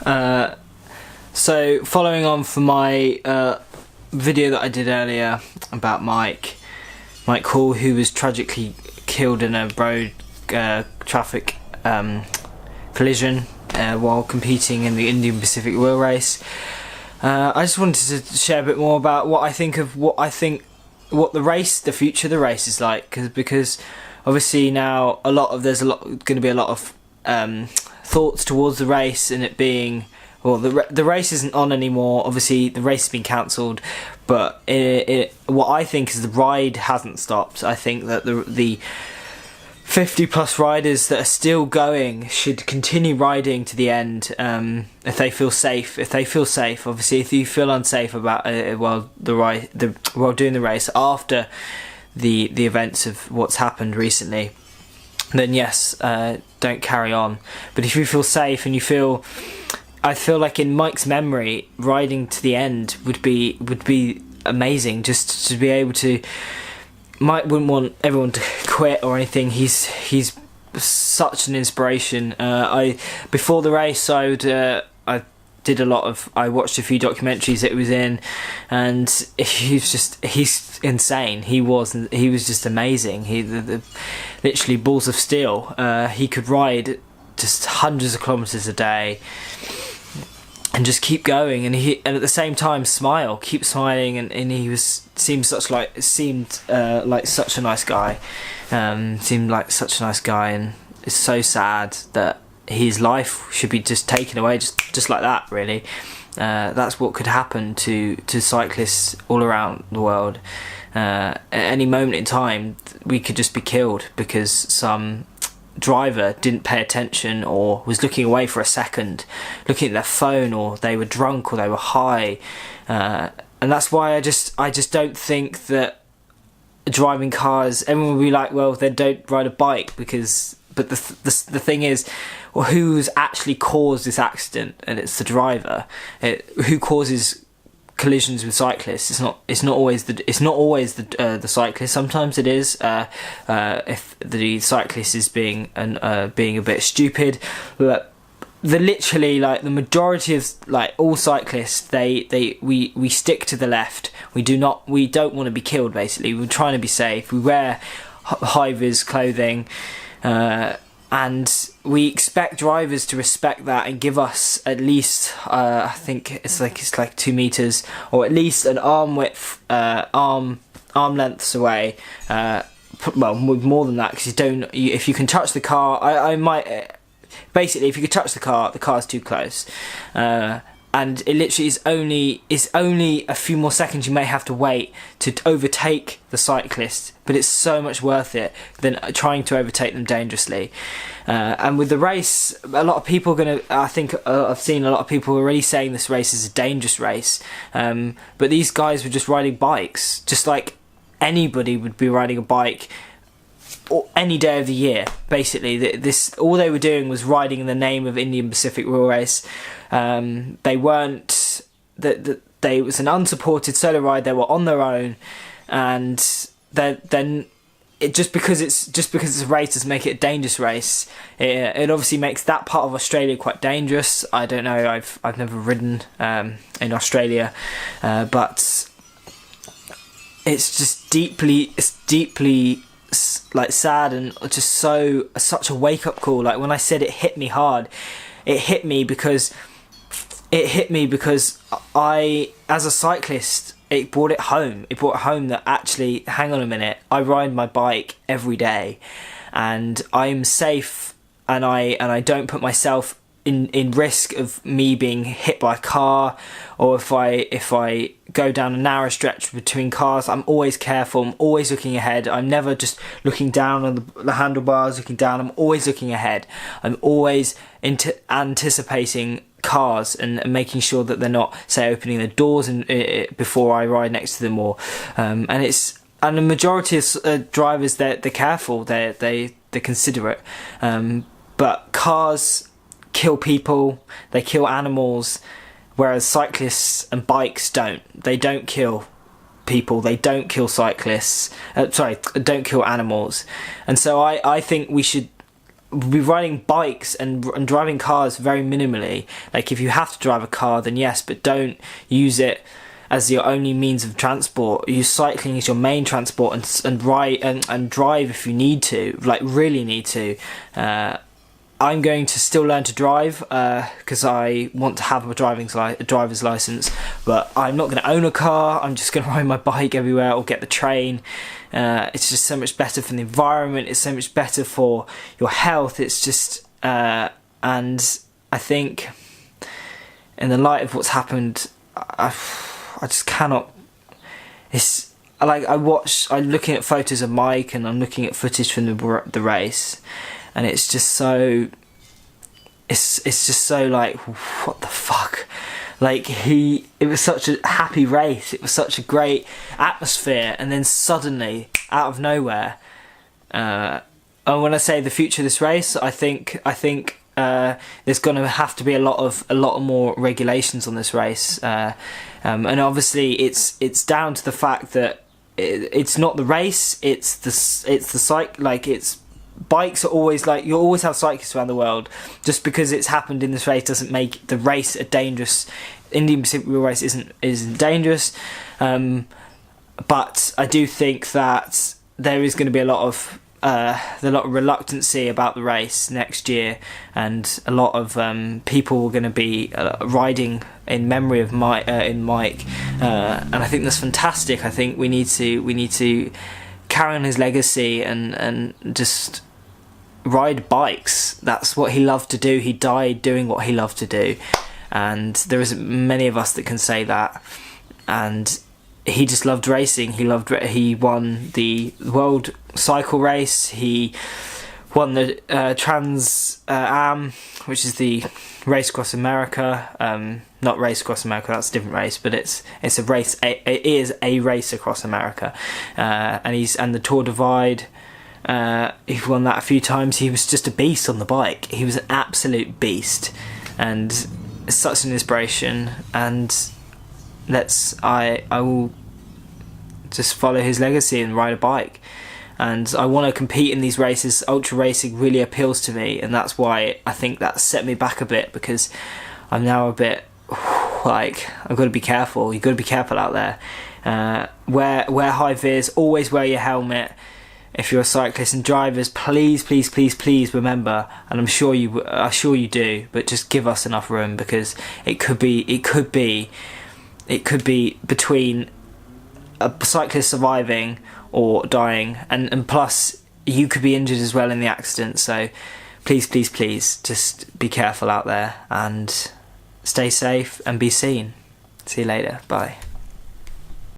So following on from my video that I did earlier about Mike Hall, who was tragically killed in a road traffic collision while competing in the Indian Pacific Wheel Race. I just wanted to share a bit more about what the future of the race is like, because obviously now there's going to be a lot of thoughts towards the race, and it being, well, the race isn't on anymore. Obviously the race has been cancelled, but what I think is the ride hasn't stopped. I think that the 50 plus riders that are still going should continue riding to the end, if they feel safe. Obviously, if you feel unsafe about while doing the race after the events of what's happened recently, then yes, don't carry on. But if you feel safe and I feel like in Mike's memory, riding to the end would be amazing. Just to be able to. Mike wouldn't want everyone to quit or anything. He's such an inspiration. Before the race, I watched a few documentaries that he was in, and he's insane. He was just amazing. Literally balls of steel. He could ride just hundreds of kilometers a day and just keep going, and at the same time keep smiling, and he seemed like such a nice guy. And it's so sad that his life should be just taken away just like that, really. That's what could happen to cyclists all around the world. At any moment in time, we could just be killed because some driver didn't pay attention, or was looking away for a second, looking at their phone, or they were drunk, or they were high, and that's why I just don't think that driving cars, everyone will be like, well, then don't ride a bike, but the thing is, well, who's actually caused this accident? And it's the driver. Who causes collisions with cyclists? It's not always the cyclist. Sometimes it is, if the cyclist is being a bit stupid. But the majority of all cyclists, we stick to the left. We don't want to be killed. Basically, we're trying to be safe. We wear high-vis clothing, and we expect drivers to respect that and give us at least, I think it's like 2 meters, or at least an arm width, arm lengths away. Well, more than that, because if you can touch the car, basically, if you could touch the car's too close. And it literally is only a few more seconds you may have to wait to overtake the cyclist, but it's so much worth it than trying to overtake them dangerously. And with the race, a lot of people I've seen a lot of people already saying this race is a dangerous race. But these guys were just riding bikes, just like anybody would be riding a bike or any day of the year. Basically, all they were doing was riding in the name of Indian Pacific Wheel Race. They weren't it was an unsupported solo ride. They were on their own, and then just because it's a race doesn't make it a dangerous race. It obviously makes that part of Australia quite dangerous. I don't know. I've never ridden in Australia, but it's just deeply sad, and just such a wake up call. Like when I said it hit me hard, it hit me because I, as a cyclist, it brought it home. It brought home that actually, hang on a minute, I ride my bike every day, and I'm safe, and I don't put myself in risk of me being hit by a car, or if I go down a narrow stretch between cars. I'm always careful. I'm always looking ahead. I'm never just looking down on the handlebars, looking down. I'm always looking ahead. I'm always anticipating cars and making sure that they're not, say, opening the doors before I ride next to them, or and the majority of drivers, they're careful. They're considerate, but cars kill people, they kill animals, whereas cyclists and bikes don't. They don't kill people, they don't kill cyclists, don't kill animals. And so I think we should, be riding bikes and driving cars very minimally. Like, if you have to drive a car, then yes, but don't use it as your only means of transport. Use cycling as your main transport, and ride and drive if you need to, like really need to. I'm going to still learn to drive because I want to have a driver's license, but I'm not going to own a car. I'm just going to ride my bike everywhere or get the train. It's just so much better for the environment. It's so much better for your health. It's just and I think in the light of what's happened, I just cannot. It's like I'm looking at photos of Mike, and I'm looking at footage from the race, and it's just so. It's just so like, what the fuck? Like, it was such a happy race. It was such a great atmosphere, and then suddenly, out of nowhere, and when I say the future of this race, I think there's going to have to be a lot more regulations on this race, and obviously it's down to the fact that it's not the race, it's the bikes are always, like, you always have cyclists around the world. Just because it's happened in this race doesn't make the race a dangerous. Indian Pacific Wheel Race isn't dangerous, but I do think that there is going to be a lot of reluctancy about the race next year, and a lot of people are going to be riding in memory of Mike, and I think that's fantastic. I think we need to carry on his legacy and just ride bikes. That's what he loved to do. He died doing what he loved to do, and there isn't many of us that can say that. And he just loved racing. He won the World Cycle Race. He won the Trans Am, which is the race across America. Not race across America, that's a different race, but it's a race. It is a race across America, and the Tour Divide. He won that a few times. He was just a beast on the bike. He was an absolute beast, and such an inspiration. And I will just follow his legacy and ride a bike. And I want to compete in these races. Ultra racing really appeals to me, and that's why I think that set me back a bit, because I'm now a bit like, I've got to be careful. You've got to be careful out there. Wear high vis. Always wear your helmet. If you're a cyclist, and drivers, please remember. And I'm sure you do. But just give us enough room, because it could be between a cyclist surviving or dying, and plus you could be injured as well in the accident. So please just be careful out there, and stay safe and be seen. See you later. Bye.